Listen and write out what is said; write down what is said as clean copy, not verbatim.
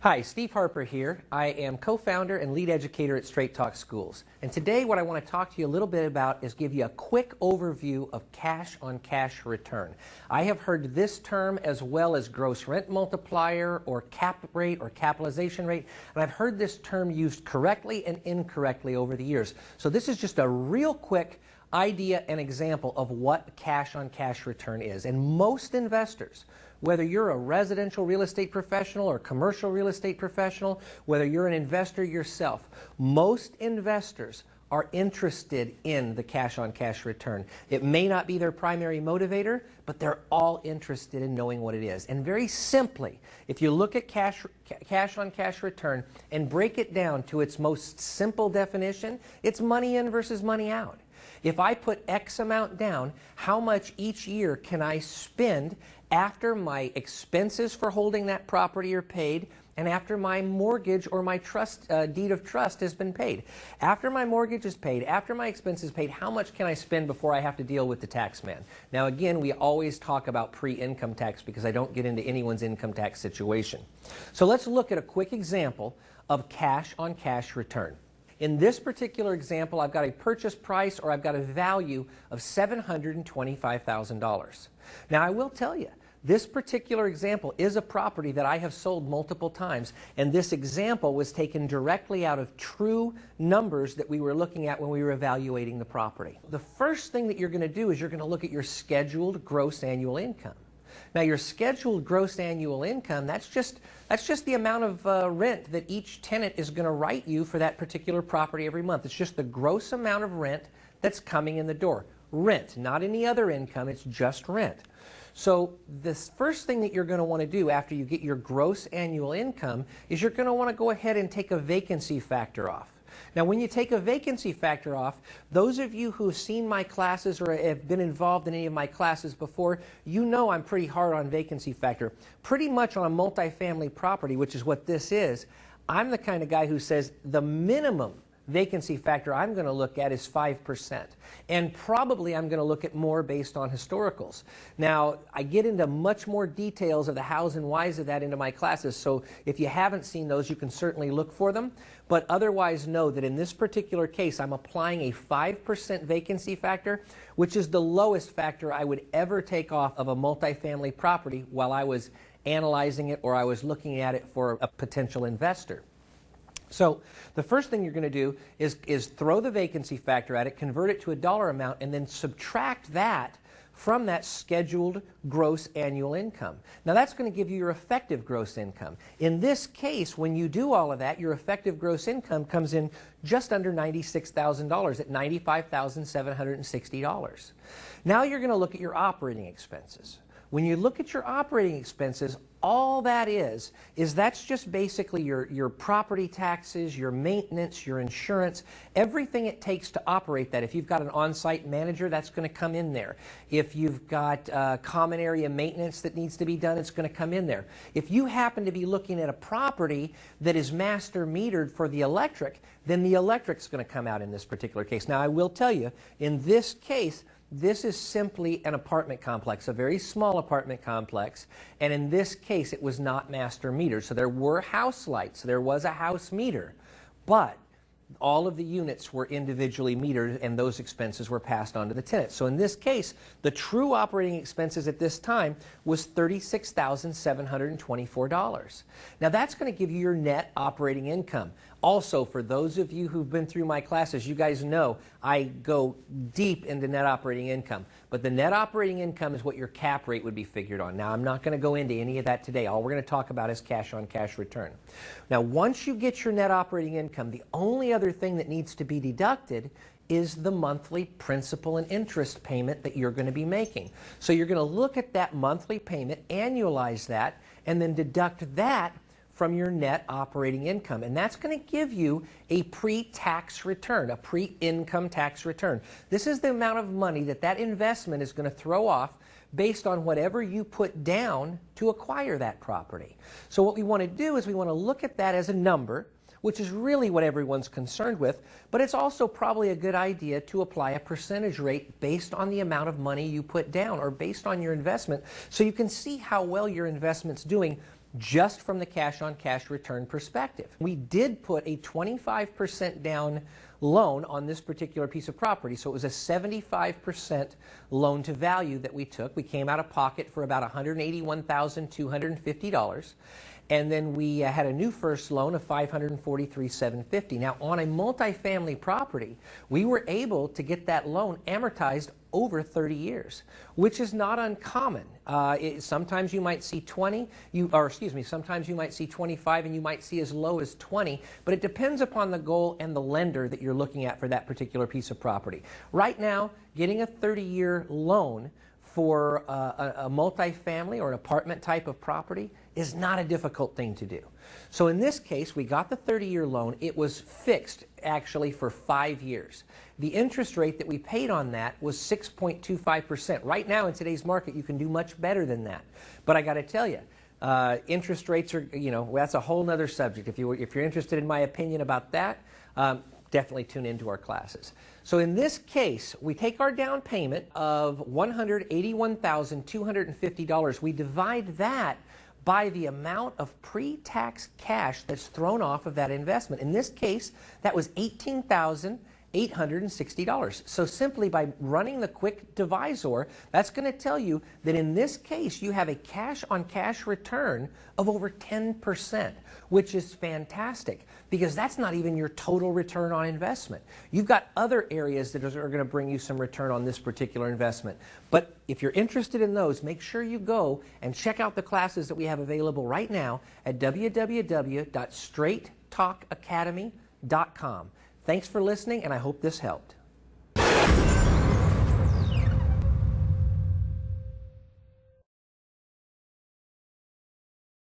Hi, Steve Harper here. I am co-founder and lead educator at Straight Talk Schools. And today what I want to talk to you a little bit about is give you a quick overview of cash-on-cash return. I have heard this term as well as gross rent multiplier or cap rate or capitalization rate, and I've heard this term used correctly and incorrectly over the years. So this is just a real quick idea and example of what cash-on-cash return is. And most investors, whether you're a residential real estate professional or commercial real estate professional, whether you're an investor yourself, most investors are interested in the cash-on-cash return. It may not be their primary motivator, but they're all interested in knowing what it is. And very simply, if you look at cash-on-cash return and break it down to its most simple definition, it's money in versus money out. If I put X amount down, how much each year can I spend after my expenses for holding that property are paid and after my mortgage or my trust deed of trust has been paid? After my mortgage is paid, after my expenses paid, how much can I spend before I have to deal with the tax man? Now again, we always talk about pre-income tax because I don't get into anyone's income tax situation. So let's look at a quick example of cash-on-cash return. In this particular example, I've got a purchase price or I've got a value of $725,000. Now I will tell you, this particular example is a property that I have sold multiple times, and this example was taken directly out of true numbers that we were looking at when we were evaluating the property. The first thing that you're going to do is you're going to look at your scheduled gross annual income. Now your scheduled gross annual income, that's just the amount of rent that each tenant is going to write you for that particular property every month. It's just the gross amount of rent that's coming in the door. Rent, not any other income, it's just rent. So this first thing that you're going to want to do after you get your gross annual income is you're going to want to go ahead and take a vacancy factor off. Now when you take a vacancy factor off, those of you who have seen my classes or have been involved in any of my classes before, you know I'm pretty hard on vacancy factor. Pretty much on a multifamily property, which is what this is, I'm the kind of guy who says the minimum vacancy factor I'm going to look at is 5%. And probably I'm going to look at more based on historicals. Now, I get into much more details of the hows and whys of that into my classes, so if you haven't seen those, you can certainly look for them. But otherwise know that in this particular case, I'm applying a 5% vacancy factor, which is the lowest factor I would ever take off of a multifamily property while I was analyzing it or I was looking at it for a potential investor. So the first thing you're going to do is throw the vacancy factor at it, convert it to a dollar amount, and then subtract that from that scheduled gross annual income. Now that's going to give you your effective gross income. In this case, when you do all of that, your effective gross income comes in just under $96,000 at $95,760. Now you're going to look at your operating expenses. When you look at your operating expenses, all that is that's just basically your property taxes, your maintenance, your insurance, everything it takes to operate that. If you've got an on-site manager, that's going to come in there. If you've got common area maintenance that needs to be done, it's going to come in there. If you happen to be looking at a property that is master metered for the electric, then the electric's going to come out in this particular case. Now I will tell you, in this case, this is simply an apartment complex, a very small apartment complex, and in this case it was not master metered. So there were house lights, there was a house meter, but all of the units were individually metered and those expenses were passed on to the tenant. So in this case, the true operating expenses at this time was $36,724. Now that's going to give you your net operating income. Also, for those of you who've been through my classes, you guys know I go deep into net operating income. But the net operating income is what your cap rate would be figured on. Now, I'm not going to go into any of that today. All we're going to talk about is cash-on-cash return. Now, once you get your net operating income, the only other thing that needs to be deducted is the monthly principal and interest payment that you're going to be making. So you're going to look at that monthly payment, annualize that, and then deduct that from your net operating income. And that's going to give you a pre-tax return, a pre-income tax return. This is the amount of money that that investment is going to throw off based on whatever you put down to acquire that property. So what we want to do is we want to look at that as a number, which is really what everyone's concerned with, but it's also probably a good idea to apply a percentage rate based on the amount of money you put down or based on your investment so you can see how well your investment's doing just from the cash-on-cash return perspective. We did put a 25% down loan on this particular piece of property, so it was a 75% loan to value that we took. We came out of pocket for about $181,250. And then we had a new first loan of $543,750. Now, on a multifamily property, we were able to get that loan amortized over 30 years, which is not uncommon. Sometimes you might see sometimes you might see 25, and you might see as low as 20, but it depends upon the goal and the lender that you're looking at for that particular piece of property. Right now, getting a 30-year loan for a multifamily or an apartment type of property is not a difficult thing to do. So in this case, we got the 30-year loan. It was fixed actually for 5 years. The interest rate that we paid on that was 6.25%. Right now in today's market, you can do much better than that. But I got to tell you, interest rates are, that's a whole nother subject. If you're interested in my opinion about that, definitely tune into our classes. So in this case, we take our down payment of $181,250. We divide that by the amount of pre-tax cash that's thrown off of that investment. In this case, that was $18,860. So simply by running the quick divisor, that's going to tell you that in this case, you have a cash-on-cash return of over 10%, which is fantastic because that's not even your total return on investment. You've got other areas that are going to bring you some return on this particular investment. But if you're interested in those, make sure you go and check out the classes that we have available right now at www.straighttalkacademy.com. Thanks for listening, and I hope this helped.